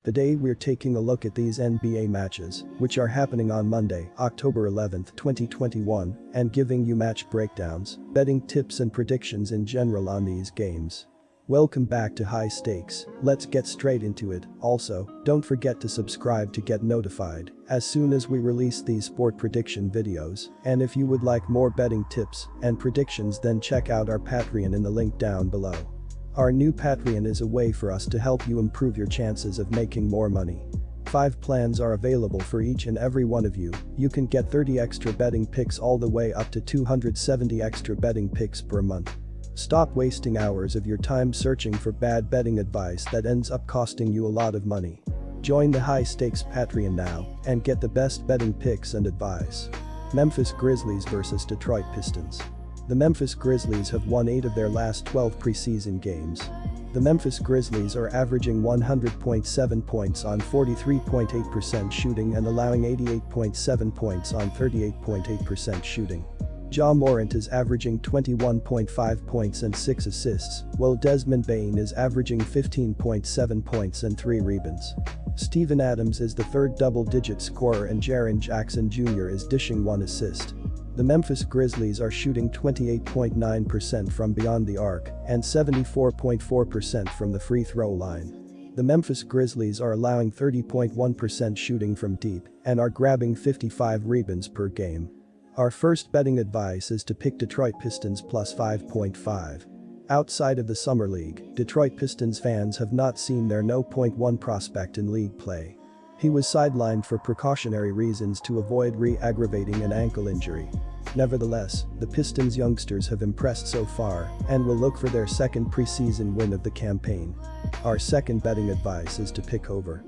Today we're taking a look at these NBA matches, which are happening on Monday, October 11th, 2021, and giving you match breakdowns, betting tips and predictions in general on these games. Welcome back to High Stakes, let's get straight into it. Also, don't forget to subscribe to get notified as soon as we release these sport prediction videos, and if you would like more betting tips and predictions, then check out our Patreon in the link down below. Our new Patreon is a way for us to help you improve your chances of making more money. 5 plans are available for each and every one of you. You can get 30 extra betting picks all the way up to 270 extra betting picks per month. Stop wasting hours of your time searching for bad betting advice that ends up costing you a lot of money. Join the High Stakes Patreon now and get the best betting picks and advice. Memphis Grizzlies vs Detroit Pistons. The Memphis Grizzlies have won 8 of their last 12 preseason games. The Memphis Grizzlies are averaging 100.7 points on 43.8% shooting and allowing 88.7 points on 38.8% shooting. Ja Morant is averaging 21.5 points and 6 assists, while Desmond Bane is averaging 15.7 points and 3 rebounds. Steven Adams is the third double-digit scorer and Jaren Jackson Jr. is dishing 1 assist. The Memphis Grizzlies are shooting 28.9% from beyond the arc and 74.4% from the free throw line. The Memphis Grizzlies are allowing 30.1% shooting from deep and are grabbing 55 rebounds per game. Our first betting advice is to pick Detroit Pistons plus 5.5. Outside of the Summer League, Detroit Pistons fans have not seen their No. 1 prospect in league play. He was sidelined for precautionary reasons to avoid re-aggravating an ankle injury. Nevertheless, the Pistons youngsters have impressed so far and will look for their second preseason win of the campaign. Our second betting advice is to pick over.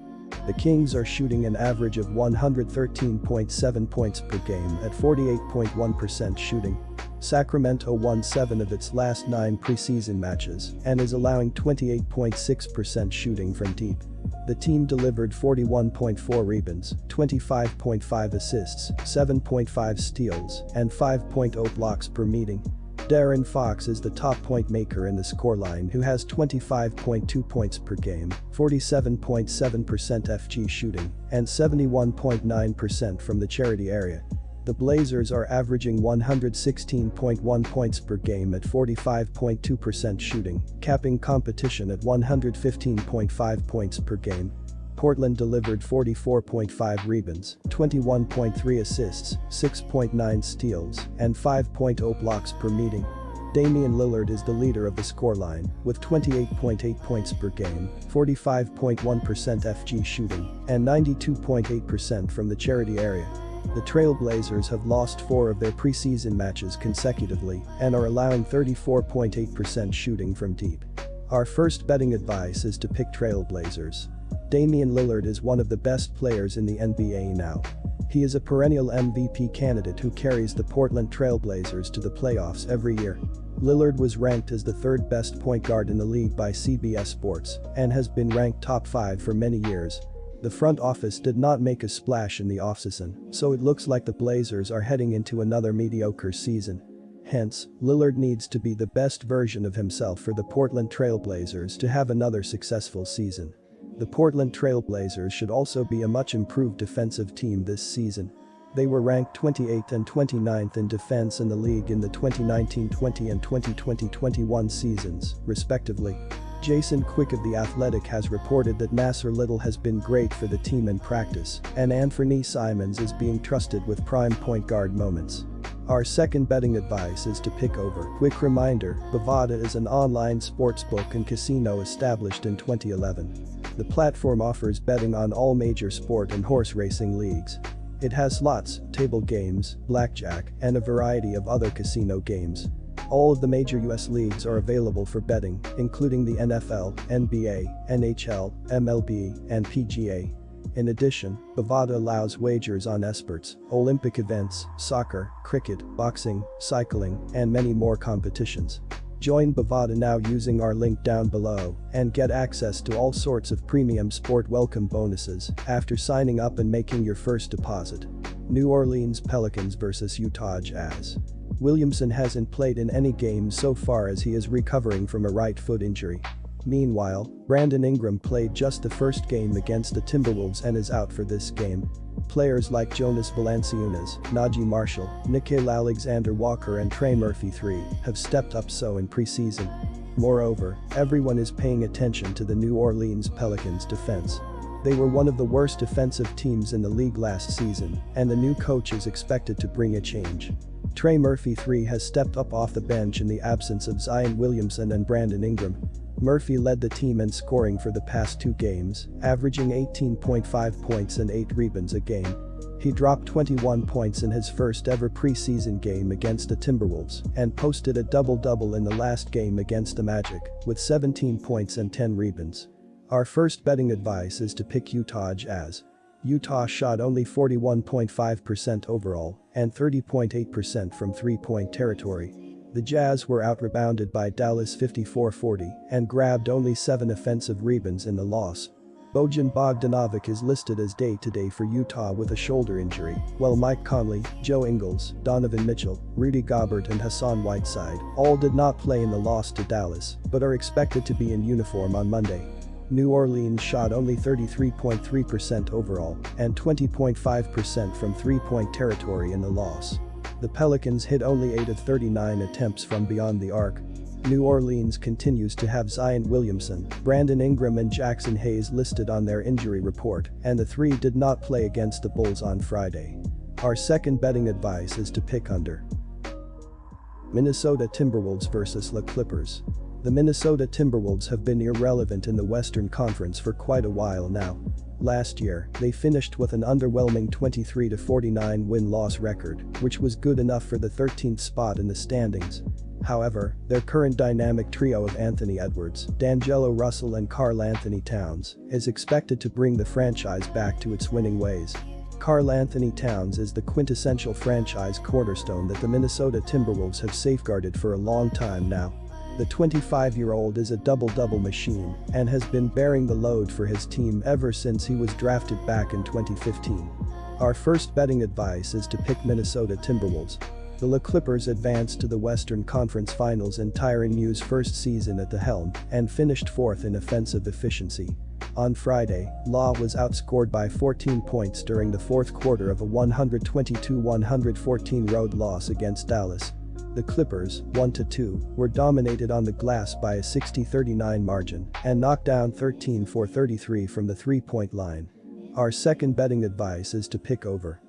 The Kings are shooting an average of 113.7 points per game at 48.1% shooting. Sacramento won 7 of its last 9 preseason matches and is allowing 28.6% shooting from deep. The team delivered 41.4 rebounds, 25.5 assists, 7.5 steals, and 5.0 blocks per meeting. De'Aaron Fox is the top point maker in the scoreline, who has 25.2 points per game, 47.7% FG shooting, and 71.9% from the charity area. The Blazers are averaging 116.1 points per game at 45.2% shooting, capping competition at 115.5 points per game. Portland delivered 44.5 rebounds, 21.3 assists, 6.9 steals, and 5.0 blocks per meeting. Damian Lillard is the leader of the scoreline, with 28.8 points per game, 45.1% FG shooting, and 92.8% from the charity area. The Trail Blazers have lost 4 of their preseason matches consecutively and are allowing 34.8% shooting from deep. Our first betting advice is to pick Trail Blazers. Damian Lillard is one of the best players in the NBA now. He is a perennial MVP candidate who carries the Portland Trail Blazers to the playoffs every year. Lillard was ranked as the 3rd best point guard in the league by CBS Sports and has been ranked top 5 for many years. The front office did not make a splash in the offseason, so it looks like the Blazers are heading into another mediocre season. Hence, Lillard needs to be the best version of himself for the Portland Trail Blazers to have another successful season. The Portland Trail Blazers should also be a much improved defensive team this season. They were ranked 28th and 29th in defense in the league in the 2019-20 and 2020-21 seasons, respectively. Jason Quick of The Athletic has reported that Nasser Little has been great for the team in practice, and Anthony Simons is being trusted with prime point guard moments. Our second betting advice is to pick over. Quick reminder, Bovada is an online sportsbook and casino established in 2011. The platform offers betting on all major sport and horse racing leagues. It has slots, table games, blackjack, and a variety of other casino games. All of the major US leagues are available for betting, including the NFL, NBA, NHL, MLB, and PGA. In addition, Bovada allows wagers on esports, Olympic events, soccer, cricket, boxing, cycling, and many more competitions. Join Bovada now using our link down below and get access to all sorts of premium sport welcome bonuses after signing up and making your first deposit. New Orleans Pelicans vs Utah Jazz. Williamson hasn't played in any games so far as he is recovering from a right foot injury. Meanwhile, Brandon Ingram played just the first game against the Timberwolves and is out for this game. Players like Jonas Valanciunas, Najee Marshall, Nickeil Alexander-Walker and Trey Murphy III have stepped up so in preseason. Moreover, everyone is paying attention to the New Orleans Pelicans defense. They were one of the worst defensive teams in the league last season, and the new coach is expected to bring a change. Trey Murphy III has stepped up off the bench in the absence of Zion Williamson and Brandon Ingram. Murphy led the team in scoring for the past 2 games, averaging 18.5 points and 8 rebounds a game. He dropped 21 points in his first ever preseason game against the Timberwolves and posted a double-double in the last game against the Magic, with 17 points and 10 rebounds. Our first betting advice is to pick Utah Jazz. Utah shot only 41.5% overall and 30.8% from three-point territory. The Jazz were out-rebounded by Dallas 54-40 and grabbed only 7 offensive rebounds in the loss. Bojan Bogdanovic is listed as day-to-day for Utah with a shoulder injury, while Mike Conley, Joe Ingles, Donovan Mitchell, Rudy Gobert and Hassan Whiteside all did not play in the loss to Dallas but are expected to be in uniform on Monday. New Orleans shot only 33.3% overall and 20.5% from three-point territory in the loss. The Pelicans hit only 8 of 39 attempts from beyond the arc. New Orleans continues to have Zion Williamson, Brandon Ingram and Jackson Hayes listed on their injury report, and the 3 did not play against the Bulls on Friday. Our second betting advice is to pick under. Minnesota Timberwolves vs. the Clippers. The Minnesota Timberwolves have been irrelevant in the Western Conference for quite a while now. Last year, they finished with an underwhelming 23-49 win-loss record, which was good enough for the 13th spot in the standings. However, their current dynamic trio of Anthony Edwards, D'Angelo Russell and Karl Anthony Towns is expected to bring the franchise back to its winning ways. Karl Anthony Towns is the quintessential franchise cornerstone that the Minnesota Timberwolves have safeguarded for a long time now. The 25-year-old is a double-double machine and has been bearing the load for his team ever since he was drafted back in 2015. Our first betting advice is to pick Minnesota Timberwolves. The Clippers advanced to the Western Conference Finals in Tyronn Lue's first season at the helm and finished 4th in offensive efficiency. On Friday, Law was outscored by 14 points during the 4th quarter of a 122-114 road loss against Dallas. The Clippers, 1-2, were dominated on the glass by a 60-39 margin and knocked down 13 for 33 from the three-point line. Our second betting advice is to pick over.